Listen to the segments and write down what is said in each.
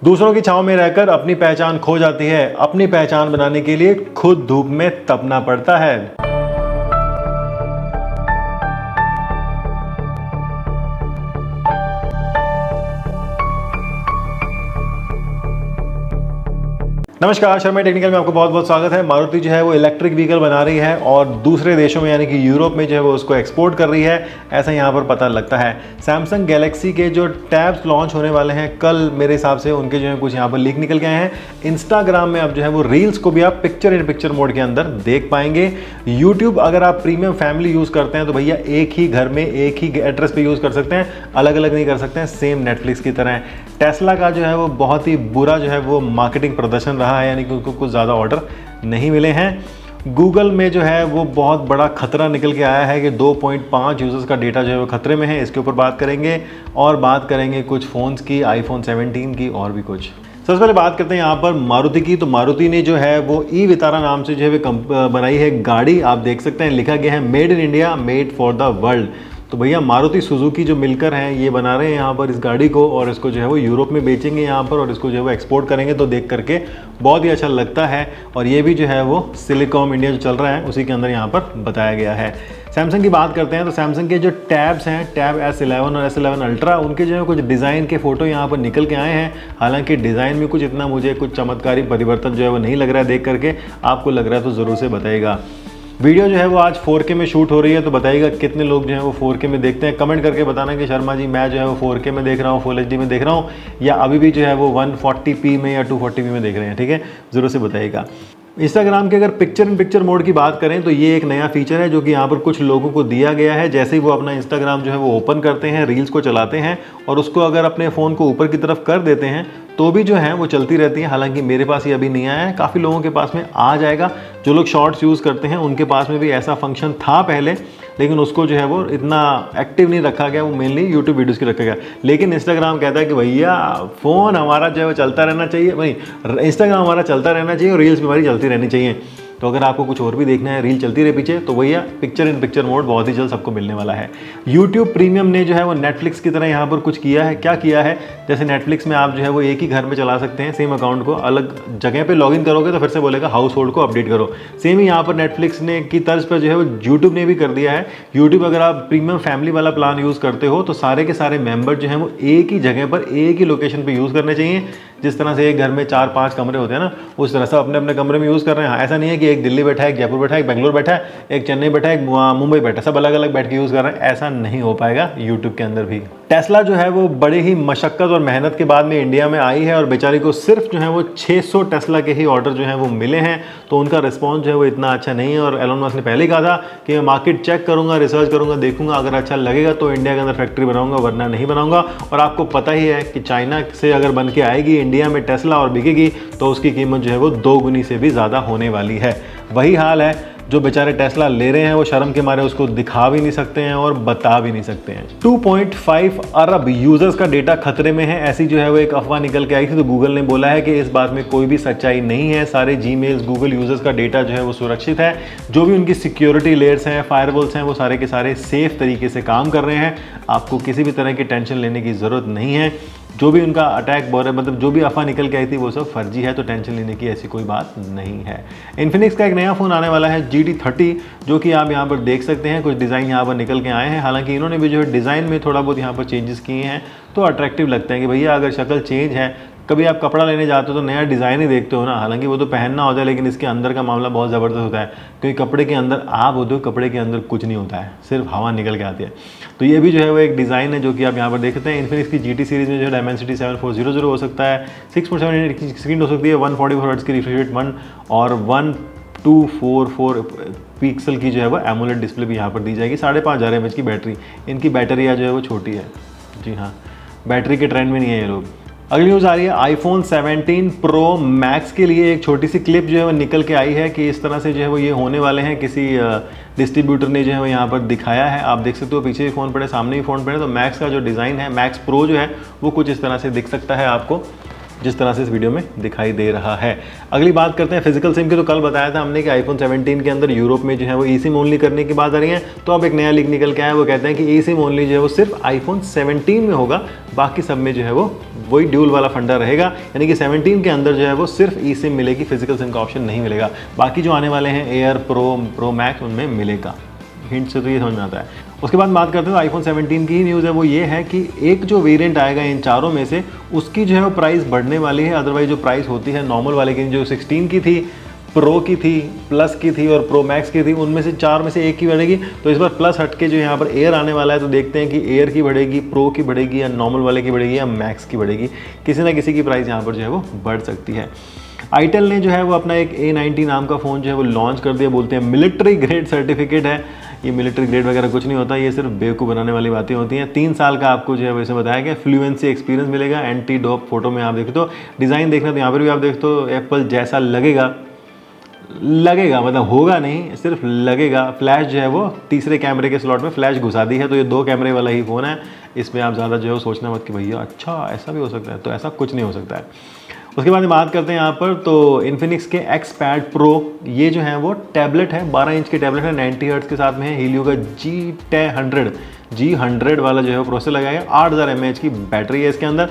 दूसरों की छांव में रहकर अपनी पहचान खो जाती है। अपनी पहचान बनाने के लिए खुद धूप में तपना पड़ता है। नमस्कार, शर्मा टेक्निकल में आपको बहुत बहुत स्वागत है। मारुति जो है वो इलेक्ट्रिक व्हीकल बना रही है और दूसरे देशों में यानी कि यूरोप में जो है वो उसको एक्सपोर्ट कर रही है, ऐसा यहाँ पर पता लगता है। सैमसंग गैलेक्सी के जो टैब्स लॉन्च होने वाले हैं कल, मेरे हिसाब से उनके जो है कुछ यहाँ पर लीक निकल के आए हैं। इंस्टाग्राम में अब जो है वो रील्स को भी आप पिक्चर इन पिक्चर मोड के अंदर देख पाएंगे। यूट्यूब अगर आप प्रीमियम फैमिली यूज़ करते हैं तो भैया एक ही घर में एक ही एड्रेस पे यूज़ कर सकते हैं, अलग अलग नहीं कर सकते हैं, सेम नेटफ्लिक्स की तरह। टेस्ला का जो है वो बहुत ही बुरा जो है वो मार्केटिंग प्रदर्शन रहा है, यानी कि उनको कुछ ज़्यादा ऑर्डर नहीं मिले हैं। गूगल में जो है वो बहुत बड़ा खतरा निकल के आया है कि 2.5 यूज़र्स का डेटा जो है वो खतरे में है। इसके ऊपर बात करेंगे और बात करेंगे कुछ फ़ोन्स की, आईफोन 17 की और भी कुछ। सबसे पहले बात करते हैं यहाँ पर मारुति की। तो मारुति ने जो है वो ई वितारा नाम से जो है वो बनाई है गाड़ी। आप देख सकते हैं लिखा गया है made in India, made for the world. तो भैया मारुति सुजुकी जो मिलकर हैं ये बना रहे हैं यहाँ पर इस गाड़ी को, और इसको जो है वो यूरोप में बेचेंगे यहाँ पर, और इसको जो है वो एक्सपोर्ट करेंगे। तो देख करके बहुत ही अच्छा लगता है। और ये भी जो है वो सिलिकॉन इंडिया जो चल रहा है उसी के अंदर यहाँ पर बताया गया है। सैमसंग की बात करते हैं तो सैमसंग के जो टैब्स हैं, टैब S11 और S11 अल्ट्रा, उनके जो है कुछ डिज़ाइन के फ़ोटो यहाँ पर निकल के आए हैं। हालांकि डिज़ाइन में कुछ इतना मुझे कुछ चमत्कारी परिवर्तन जो है वो नहीं लग रहा है। देख करके आपको लग रहा है तो ज़रूर से बताइएगा। वीडियो जो है वो आज 4K में शूट हो रही है, तो बताइएगा कितने लोग जो है वो 4K में देखते हैं। कमेंट करके बताना कि शर्मा जी मैं जो है वो 4K में देख रहा हूँ, फुल HD में देख रहा हूँ, या अभी भी जो है वो 140p में या 240p में देख रहे हैं। ठीक है, ज़रूर से बताइएगा। इंस्टाग्राम के अगर पिक्चर इन पिक्चर मोड की बात करें तो ये एक नया फीचर है जो कि यहाँ पर कुछ लोगों को दिया गया है। जैसे ही वो अपना इंस्टाग्राम जो है वो ओपन करते हैं, रील्स को चलाते हैं और उसको अगर अपने फ़ोन को ऊपर की तरफ कर देते हैं तो भी जो है वो चलती रहती है। हालांकि मेरे पास ये अभी नहीं आया है, काफ़ी लोगों के पास में आ जाएगा। जो लोग शॉर्ट्स यूज़ करते हैं उनके पास में भी ऐसा फंक्शन था पहले, लेकिन उसको जो है वो इतना एक्टिव नहीं रखा गया, वो मेनली यूट्यूब वीडियोज़ की रखा गया। लेकिन इंस्टाग्राम कहता है कि भैया फ़ोन हमारा जो है वो चलता रहना चाहिए, भाई इंस्टाग्राम हमारा चलता रहना चाहिए और रील्स भी हमारी चलती रहनी चाहिए। तो अगर आपको कुछ और भी देखना है, रील चलती रहे पीछे, तो भैया पिक्चर इन पिक्चर मोड बहुत ही जल्द सबको मिलने वाला है। यूट्यूब प्रीमियम ने जो है वो नेटफ्लिक्स की तरह यहाँ पर कुछ किया है। क्या किया है, जैसे नेटफ्लिक्स में आप जो है वो एक ही घर में चला सकते हैं सेम अकाउंट को, अलग जगह पे लॉगिन करोगे तो फिर से बोलेगा हाउस होल्ड को अपडेट करो। सेम ही यहाँ पर नेटफ्लिक्स ने की तर्ज पर जो है वो यूट्यूब ने भी कर दिया है। यूट्यूब अगर आप प्रीमियम फैमिली वाला प्लान यूज़ करते हो तो सारे के सारे मेंबर जो हैं वो एक ही जगह पर एक ही लोकेशन पर यूज़ करने चाहिए। जिस तरह से एक घर में 4-5 कमरे होते हैं ना, उस तरह से अपने अपने कमरे में यूज़ कर रहे हैं। ऐसा नहीं है कि एक दिल्ली बैठा है, एक जयपुर बैठा है, एक बेंगलोर बैठा है, एक चेन्नई बैठा है, एक मुंबई बैठा है, सब अलग अलग बैठ के यूज़ कर रहे हैं। ऐसा नहीं हो पाएगा यूट्यूब के अंदर भी। टेस्ला जो है वो बड़े ही मशक्क़त और मेहनत के बाद में इंडिया में आई है और बेचारी को सिर्फ जो है वो 600 टेस्ला के ही ऑर्डर जो हैं वो मिले हैं। तो उनका रिस्पॉन्स जो है वो इतना अच्छा नहीं है। और एलोन मस्क ने पहले ही कहा था कि मैं मार्केट चेक करूँगा, रिसर्च करूँगा, देखूँगा, अगर अच्छा लगेगा तो इंडिया के अंदर फैक्ट्री बनाऊँगा, वरना नहीं बनाऊँगा। और आपको पता ही है कि चाइना से अगर बन के आएगी इंडिया में टेस्ला और बिकेगी तो उसकी कीमत जो है वो 2 गुनी से भी ज़्यादा होने वाली है। वही हाल है, जो बेचारे टेस्ला ले रहे हैं वो शर्म के मारे उसको दिखा भी नहीं सकते हैं और बता भी नहीं सकते हैं। 2.5 अरब यूजर्स का डेटा खतरे में है, ऐसी जो है वो एक अफवाह निकल के आई थी। तो गूगल ने बोला है कि इस बात में कोई भी सच्चाई नहीं है। सारे जीमेल्स, गूगल यूजर्स का डेटा जो है वो सुरक्षित है। जो भी उनकी सिक्योरिटी लेयर्स हैं, फायरवॉल्स हैं, वो सारे के सारे सेफ तरीके से काम कर रहे हैं। आपको किसी भी तरह की टेंशन लेने की ज़रूरत नहीं है। जो भी उनका अटैक मतलब जो भी अफवाह निकल के आई थी वो सब फर्जी है, तो टेंशन लेने की ऐसी कोई बात नहीं है। इन्फिनिक्स का एक नया फ़ोन आने वाला है GT30, जो कि आप यहाँ पर देख सकते हैं। कुछ डिज़ाइन यहाँ पर निकल के आए हैं। हालांकि इन्होंने भी जो है डिज़ाइन में थोड़ा बहुत यहाँ पर चेंजेस किए हैं, तो अट्रैक्टिव लगता है कि भैया अगर शक्ल चेंज है। कभी आप कपड़ा लेने जाते हो तो नया डिज़ाइन ही देखते हो ना, हालांकि वो तो पहनना होता है, लेकिन इसके अंदर का मामला बहुत ज़बरदस्त होता है। क्योंकि कपड़े के अंदर आप होते हो, कपड़े के अंदर कुछ नहीं होता है, सिर्फ हवा निकल के आती है। तो ये भी जो है वो एक डिज़ाइन है जो कि आप यहाँ पर देख सकते हैं। इन्फिनिक्स की GT सीरीज़ में जो है डायमेंसिटी 7400 हो सकता है, 6.7 की स्क्रीन हो सकती है, 144 हर्ट्ज़ की रिफ्रेश रेट 1 और 1244 पिक्सल की जो है वो एमोलेड डिस्प्ले भी यहाँ पर दी जाएगी। 5500 mAh की बैटरी, इनकी बैटरी जो है वो छोटी है। जी हाँ, बैटरी के ट्रेंड में नहीं है ये लोग। अगली न्यूज़ आ रही है आईफोन 17 प्रो मैक्स के लिए। एक छोटी सी क्लिप जो है वो निकल के आई है कि इस तरह से जो है वो ये होने वाले हैं। किसी डिस्ट्रीब्यूटर ने जो है वो यहाँ पर दिखाया है। आप देख सकते हो पीछे भी फ़ोन पड़े, सामने भी फ़ोन पड़े। तो मैक्स का जो डिज़ाइन है, मैक्स प्रो जो है वो कुछ इस तरह से दिख सकता है आपको। जिस तरह से इस वीडियो में दिखाई दे रहा है। अगली बात करते हैं फिजिकल सिम की। तो कल बताया था हमने कि आईफोन 17 के अंदर यूरोप में जो है वो ई सिम ओनली करने की बात आ रही है। तो अब एक नया लीक निकल के आया, वो कहते हैं कि ई सिम ओनली जो है वो सिर्फ आईफोन 17 में होगा, बाकी सब में जो है वो वही ड्यूल वाला फंडा रहेगा। यानी कि 17 के अंदर जो है वो सिर्फ ई सिम मिलेगी, फिजिकल सिम का ऑप्शन नहीं मिलेगा। बाकी जो आने वाले हैं एयर, प्रो मैक्स, उनमें मिलेगा। हिंट से तो ये समझ में आता है। उसके बाद बात करते हैं आईफोन 17 की ही न्यूज़ है, वो ये है कि एक जो वेरिएंट आएगा इन चारों में से, उसकी जो है वो प्राइस बढ़ने वाली है। अदरवाइज जो प्राइस होती है नॉर्मल वाले की, जो 16 की थी, प्रो की थी, प्लस की थी और प्रो मैक्स की थी, उनमें से 4 में से एक की बढ़ेगी। तो इस बार प्लस हटके जो यहाँ पर एयर आने वाला है, तो देखते हैं कि एयर की बढ़ेगी, प्रो की बढ़ेगी, या नॉर्मल वाले की बढ़ेगी, या मैक्स की बढ़ेगी। किसी ना किसी की प्राइस यहाँ पर जो है वो बढ़ सकती है। आईटेल ने जो है वो अपना एक A90 नाम का फ़ोन जो है वो लॉन्च कर दिया। बोलते हैं मिलिट्री ग्रेड सर्टिफिकेट है। ये मिलिट्री ग्रेड वगैरह कुछ नहीं होता, ये सिर्फ बेवकूफ़ बनाने वाली बातें होती हैं। 3 साल का आपको जो है वैसे बताया गया फ्लुएंसी एक्सपीरियंस मिलेगा। एंटी डॉप फोटो में आप देखते हो, डिज़ाइन देखना तो यहाँ पर भी आप देखते हो एप्पल जैसा लगेगा, मतलब होगा नहीं, सिर्फ लगेगा। फ्लैश जो है वो तीसरे कैमरे के स्लॉट में फ्लैश घुसा दी है, तो ये 2 कैमरे वाला ही फ़ोन है। इसमें आप ज़्यादा जो है सोचना मत कि भैया अच्छा ऐसा भी हो सकता है, तो ऐसा कुछ नहीं हो सकता है। उसके बाद बात करते हैं यहाँ पर, तो इन्फिनिक्स के XPad Pro, ये जो है वो टैबलेट है, 12 इंच की टैबलेट है, 90 हर्ट्ज़ के साथ में है। हीलियो का G100 वाला जो है वो प्रोसेसर लगाएगा। 8000 mAh की बैटरी है इसके अंदर।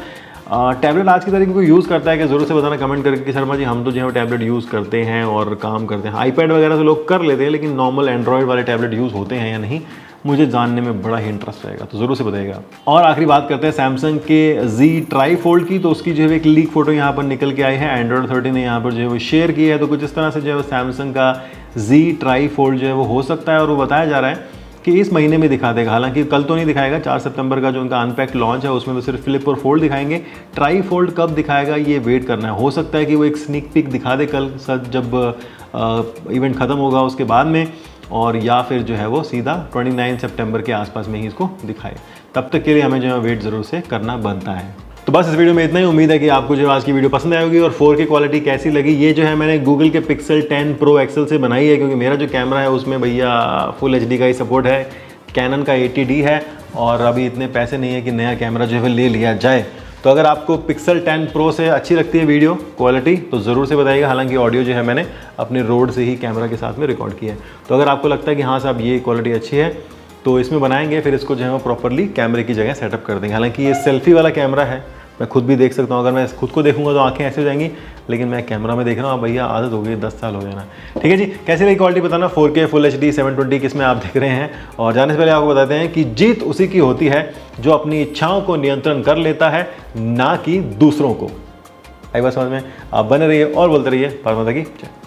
टैबलेट आज की तारीख में कोई यूज़ करता है कि ज़रूर से बताना कमेंट करके कि शर्मा जी हम तो जो है टैबलेट यूज़ करते हैं और काम करते हैं। आईपैड वगैरह तो लोग कर लेते हैं, लेकिन नॉर्मल एंड्रॉयड वाले टैबलेट यूज़ होते हैं या नहीं, मुझे जानने में बड़ा ही इंटरेस्ट रहेगा, तो ज़रूर से बताइएगा। और आखिरी बात करते हैं सैमसंग के Z ट्राईफोल्ड की। तो उसकी जो है एक लीक फोटो यहाँ पर निकल के आई है, एंड्रॉयड 13 ने यहाँ पर जो है वो शेयर की है। तो कुछ इस तरह से जो है सैमसंग का Z ट्राईफोल्ड जो है वो हो सकता है, और वो बताया जा रहा है कि इस महीने में दिखा देगा। हालांकि कल तो नहीं दिखाएगा, 4 सितंबर का जो उनका अनपैक्ड लॉन्च है उसमें तो सिर्फ फ्लिप और फोल्ड दिखाएंगे। ट्राईफोल्ड कब दिखाएगा ये वेट करना है। हो सकता है कि वो एक स्नीक पिक दिखा दे कल सर, जब इवेंट ख़त्म होगा उसके बाद में, और या फिर जो है वो सीधा 29 सितंबर के आसपास में ही इसको दिखाए। तब तक के लिए हमें जो है वेट ज़रूर से करना बनता है। तो बस इस वीडियो में इतना ही। उम्मीद है कि आपको जो आज की वीडियो पसंद आएगी। और 4K क्वालिटी कैसी लगी, ये जो है मैंने गूगल के Pixel 10 Pro XL से बनाई है, क्योंकि मेरा जो कैमरा है उसमें भैया फुल HD का ही सपोर्ट है, कैनन का 80D है, और अभी इतने पैसे नहीं है कि नया कैमरा जो है ले लिया जाए। तो अगर आपको Pixel 10 Pro से अच्छी लगती है वीडियो क्वालिटी तो ज़रूर से बताइएगा। हालांकि ऑडियो जो है मैंने अपने रोड से ही कैमरा के साथ में रिकॉर्ड किया है। तो अगर आपको लगता है कि हाँ साहब ये क्वालिटी अच्छी है, तो इसमें बनाएंगे, फिर इसको जो है वो प्रॉपरली कैमरे की जगह सेटअप कर देंगे। हालांकि ये सेल्फी वाला कैमरा है, मैं खुद भी देख सकता हूँ। अगर मैं खुद को देखूंगा तो आंखें ऐसे हो जाएंगी, लेकिन मैं कैमरा में देख रहा हूँ। भैया आदत हो गई, 10 साल हो जाना। ठीक है जी, कैसी लगी क्वालिटी बताना। 4K फुल HD 720 किस में आप देख रहे हैं। और जाने से पहले आपको बताते हैं कि जीत उसी की होती है जो अपनी इच्छाओं को नियंत्रण कर लेता है, ना कि दूसरों को। आई बात समझ में? आप बने रहिए और बोलते रहिए भारत माता की जय।